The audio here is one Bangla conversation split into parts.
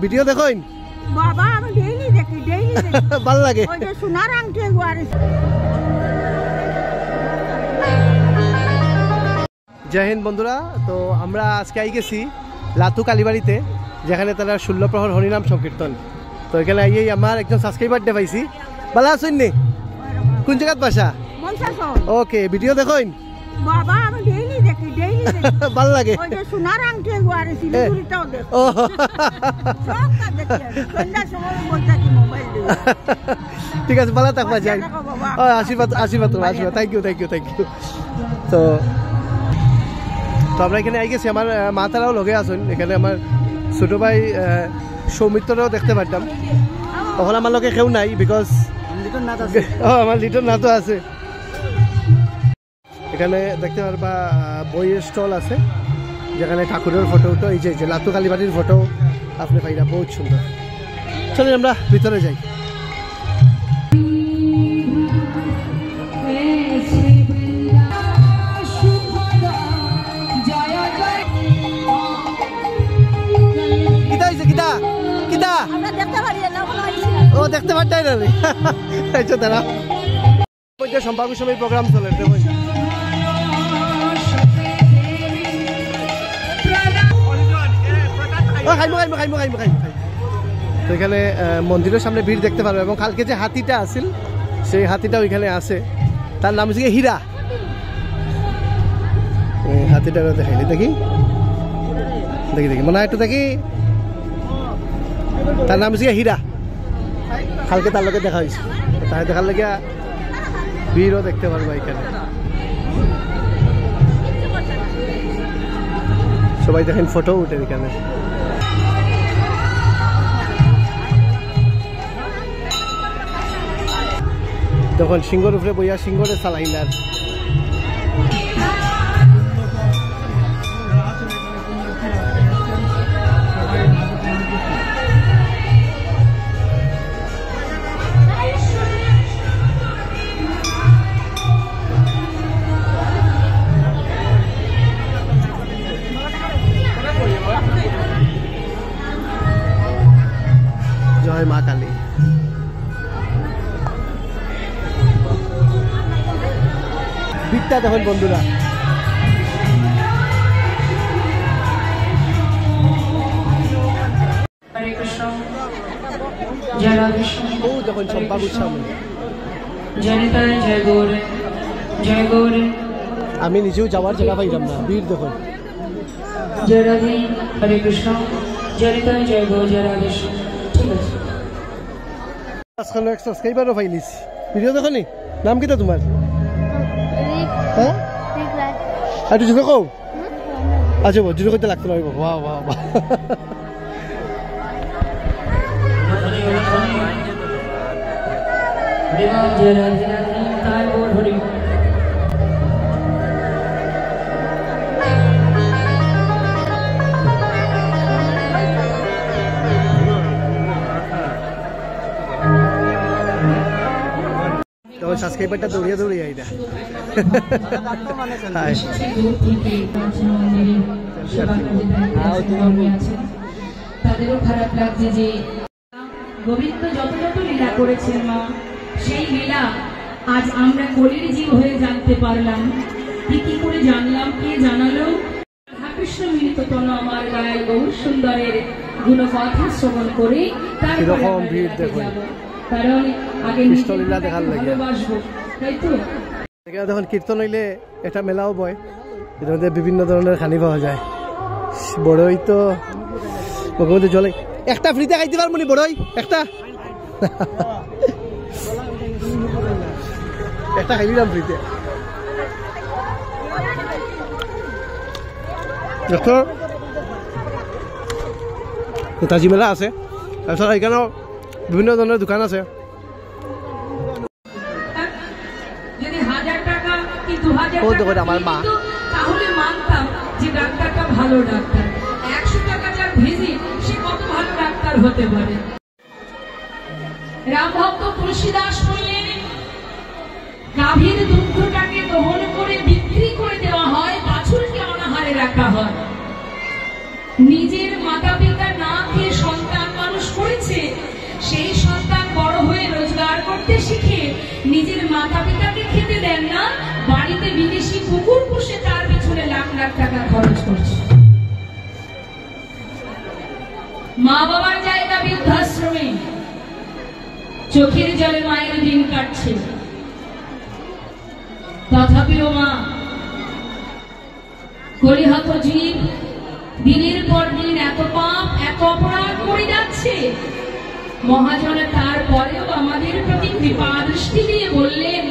ভিডিও দেখোইন বাবা আমি ডেইলি দেখি ভালো লাগে ওই যে সোনার আংটি গুয়ারে। জয় হিন্দ বন্ধুরা। তো আমরা আজকে আই গেছি লাতু কালীবাড়িতে, যেখানে তারা 16 প্রহর হরিনাম সংকীর্তন। তো এখানে আইয়েই আমার একজন সাবস্ক্রাইবার পাইছি। ভালো আছেন নি? কোন জায়গাত বাসা? ওকে, ভিডিও দেখোইন বাবা আমি ডেইলি দেখি ভালো লাগে ওই যে সোনার আংটি গুয়ারে সিলিগুড়িটাও দেখি। ও সবটা দেখি সন্ধ্যার সময় বলতা কি মোবাইল দিয়ে। ঠিক আছে, ভালো থাকবা যাই। আশীর্বাদ আশীর্বাদ থ্যাংক ইউ। তো আমরা এখানে আই গেছি, আমার মা তারাও লগে আসুন। এখানে আমার ছোট ভাই সৌমিত্ররাও দেখতে পারতাম। তখন আমার লোকে কেউ নাই, বিকজ আমার লিটন নাতো আছে। এখানে দেখতে পারবা বইয়ের স্টল আছে, যেখানে ঠাকুরের ফটো উঠো, এই যে লাতু কালীবাড়ির ফটো আপনি পাইরা, বহুত সুন্দর। চলুন আমরা ভিতরে যাই। ও দেখতে পারতাই না তারা সম্পর্ক সময় প্রোগ্রাম চলে। তো এখানে মন্দিরের সামনে ভিড় দেখতে পারবে, এবং কালকে যে হাতিটা আছিল সেই হাতিটা ওইখানে আছে, তার নাম হচ্ছে হীরা। হাতিটা দেখাইলি দেখি মনে হয় একটু দেখি, তার নাম হচ্ছে হীরা। কালকে তার লোকে দেখা হয়েছে, তাই দেখার লেগে ভিড়ও দেখতে পারবো এখানে। সবাই দেখেন ফটো উঠে এখানে। তখন সিংহর উপরে বইয়া সিংহরে চালাইলার। জয় মা কালী। ভিড়টা দেখুন বন্ধুরা, দেখুন চম্পা গুচ্ছা। আমি নিজেও যাওয়ার জায়গা পাইলাম না, ভিড় দেখুন। জয় রাধে, হরে কৃষ্ণ, জয় নিতাই, জয় গৌর, জয় রাধে। সাবস্ক্রাইবারও পাইলিস। ভিডিও দেখো নি? নাম কিটা তোমার? হ্যাঁ একটু জুড়ে কও। আচ্ছা জুড়ে করতে লাগতো না। বাহ বাহ বাহ। সাবস্ক্রাইবারটা দৌড়িয়ে আইডা। তাদেরও খারাপ লাগছে যে গোবিন্দ যত লীলা করেছেন মা, সেই লীলা আজ আমরা কলির জীব হয়ে জানতে পারলাম। কি করে জানলাম, কে জানালো? কৃষ্ণ মিলিত তন আমার গায়ে গৌর সুন্দরের গুণকথা শ্রবণ করে তারপরে ভিড় দেখো, কারণ আগে লীলা দেখার লাগে ভালোবাসবো, তাই তো। যখন কীর্তন হইলে একটা মেলাও বয়, এর মধ্যে বিভিন্ন ধরনের খানি পাওয়া যায়। বড়ই তো মুখে জলে একটা ফ্রিতে খাইতে পারবো নি? বড়ই একটা খাই দিলাম ফ্রিতে। নেতাজি মেলা আছে, তাছাড়া এখানেও বিভিন্ন ধরনের দোকান আছে। আমার মা তাহলে মানতাম যে ডাক্তারটা ভালো ডাক্তার। 100 টাকা যার ভিজিট, সে কত ভালো ডাক্তার হতে পারে। রামভক্ত তুলসীদাস বললেন, গাভীর দুগ্ধটাকে দহন করে বিক্রি করে দেওয়া হয়, বাছুরকে অনাহারে রাখা হয়। নিজের মাতা পিতা না খেয়ে সন্তান মাতা পিতাকে খেতে দেন না, বাড়িতে বিদেশি কুকুর পুষে তার পিছনে লাখ লাখ টাকা খরচ করছে। মা বাবার জায়গা বৃদ্ধাশ্রমে, চোখের জলে মায়ের দিন কাটছে। তথাপিও মা কলিহত জীব দিনের পর দিন এত পাপ এত অপরাধ করে যাচ্ছে। মহাজন তারপরেও আমাদের প্রতি কৃপা দৃষ্টি দিয়ে বললেন,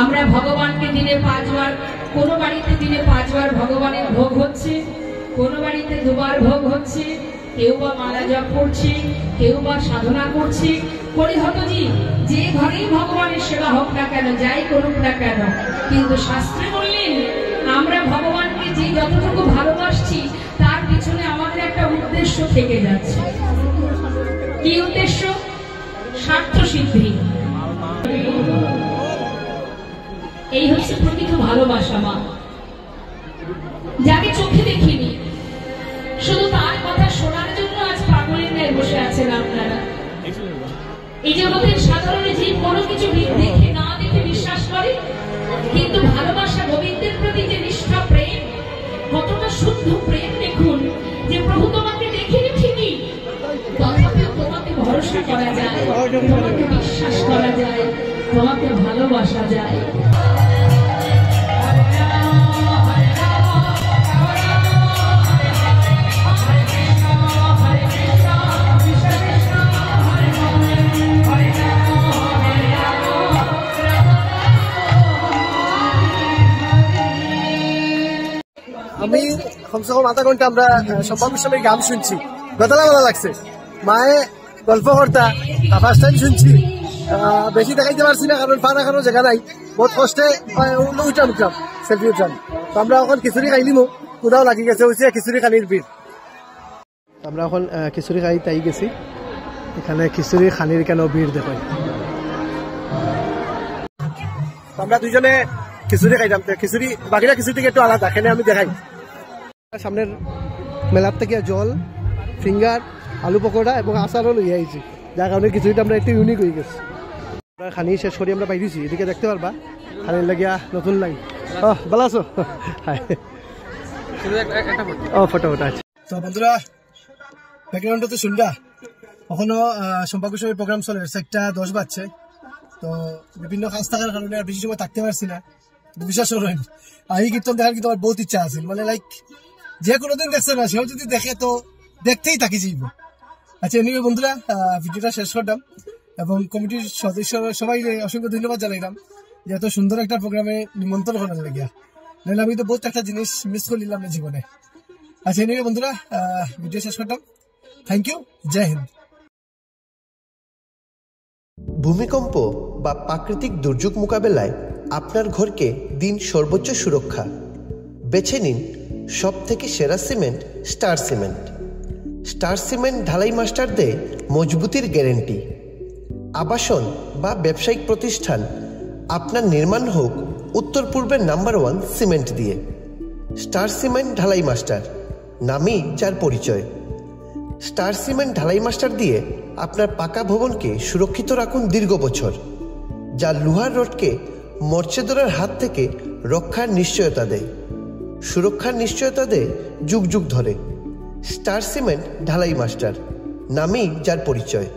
আমরা ভগবানকে দিনে 5 বার, কোন বাড়িতে দিনে 5 বার ভগবানের ভোগ হচ্ছে, কোন বাড়িতে 2 বার ভোগ হচ্ছে, কেউ বা মালা জপ করছে, কেউ বা সাধনা করছে। পরিহতজি যে ঘরেই ভগবানের সেবা হোক না কেন, যাই করুক না কেন, কিন্তু শাস্ত্রে বললেন আমরা ভগবানকে যে যতটুকু ভালোবাসছি তার পিছনে আমাদের একটা উদ্দেশ্য থেকে যাচ্ছে। কি উদ্দেশ্য? স্বার্থ সিদ্ধি। এই হচ্ছে প্রকৃত ভালোবাসা। মা যাকে চোখে দেখিনি, শুধু তার কথা শোনার জন্য আজ পাগলের ন্যায় বসে আছেন আপনারা। এই জগতের সাধারণ জীব কোনো কিছু দেখে না দেখে বিশ্বাস করে, কিন্তু ভালোবাসা গোবিন্দের প্রতি যে নিষ্ঠা প্রেম, কতটা শুদ্ধ প্রেম দেখুন, যে প্রভু তোমাকে দেখিনি ঠিকই, তথাপিও তোমাকে ভরসা করা যায়, তোমাকে বিশ্বাস করা যায়, তোমাকে ভালোবাসা যায়। আমি কমসে কম আধা ঘন্টা আমরা সম্ভবের সময় গান শুনছি, গতলা ভালো লাগছে। মায়ে গল্প কর্তা ফার্স্ট টাইম শুনছি, বেশি দেখাইতে পারছি না কারণ ফানা খানোর জায়গা নাই, বহুত কষ্টে উঠাম সেলফি উঠাম। তো আমরা এখন খিচুড়ি খাইলিমো, কোথাও লাগি গেছে হচ্ছে খিচুড়ি খানির ভিড়। আমরা এখন খিচুড়ি খাই তাই গেছি, এখানে খিচুড়ি খানির কেন ভিড় দেখাই। আমরা দুইজনে খিচুড়ি খাইতাম, খিচুড়ি বাকিরা খিচুড়ি থেকে একটু আলাদা, এখানে আমি দেখাই। সামনের মেলার থেকে জল, ফিঙ্গার, আলু পকোড়া এবং আচারও লইয়া আইছি, যার কারণে খিচুড়িটা আমরা একটু ইউনিক হয়ে গেছে। খানি শেষ করি আমরা বাইরেছি, এদিকে দেখতে পারবা খানির লাগিয়া নতুন লাইন। ভালো আছো? ফটো আছে। তো বন্ধুরা ব্যাকগ্রাউন্ডে তো শুনলা, কখনো সম্পর্ক সময় প্রোগ্রাম চলে, 1:10 বাজছে। তো বিভিন্ন কাজ থাকার কারণে আর বেশি সময় থাকতে পারছি না। বিশ্বাস করেন এই কীর্তন দেখার কিন্তু আমার বহুত ইচ্ছা আছে, মানে লাইক যে কোনোদিন দেখছে না সেও যদি দেখে তো দেখতেই থাকি যাইব। আচ্ছা এমনি বন্ধুরা ভিডিওটা শেষ করলাম এবং কমিটির সদস্য সবাই অসংখ্য ধন্যবাদ জানাইলাম যে এত সুন্দর একটা প্রোগ্রামে নিমন্ত্রণ করার লাগিয়া, নাহলে আমি তো বহুত একটা জিনিস মিস করে নিলাম না জীবনে। আচ্ছা এমনি বন্ধুরা ভিডিও শেষ করলাম, থ্যাংক ইউ, জয় হিন্দ। ভূমিকম্প বা প্রাকৃতিক দুর্যোগ মোকাবেলায় আপনার ঘরকে দিন সর্বোচ্চ সুরক্ষা। বেছে নিন সবথেকে সেরা cement star cement. Star cement ঢালাই মাস্টার দেয় মজবুতির গ্যারেন্টি। আবাসন বা ব্যবসায়িক প্রতিষ্ঠান, আপনার নির্মাণ হোক উত্তর পূর্বের নাম্বার 1 সিমেন্ট দিয়ে। স্টার সিমেন্ট ঢালাই মাস্টার, নামই যার পরিচয়। স্টার সিমেন্ট ঢালাই মাস্টার দিয়ে আপনার পাকা ভবনকে সুরক্ষিত রাখুন দীর্ঘ বছর, যা লোহার রডকে মরচে ধরার হাত থেকে রক্ষার নিশ্চয়তা দেয়। সুরক্ষার নিশ্চয়তা দেয় যুগ যুগ ধরে। স্টার সিমেন্ট ঢালাই মাস্টার, নামই যার পরিচয়।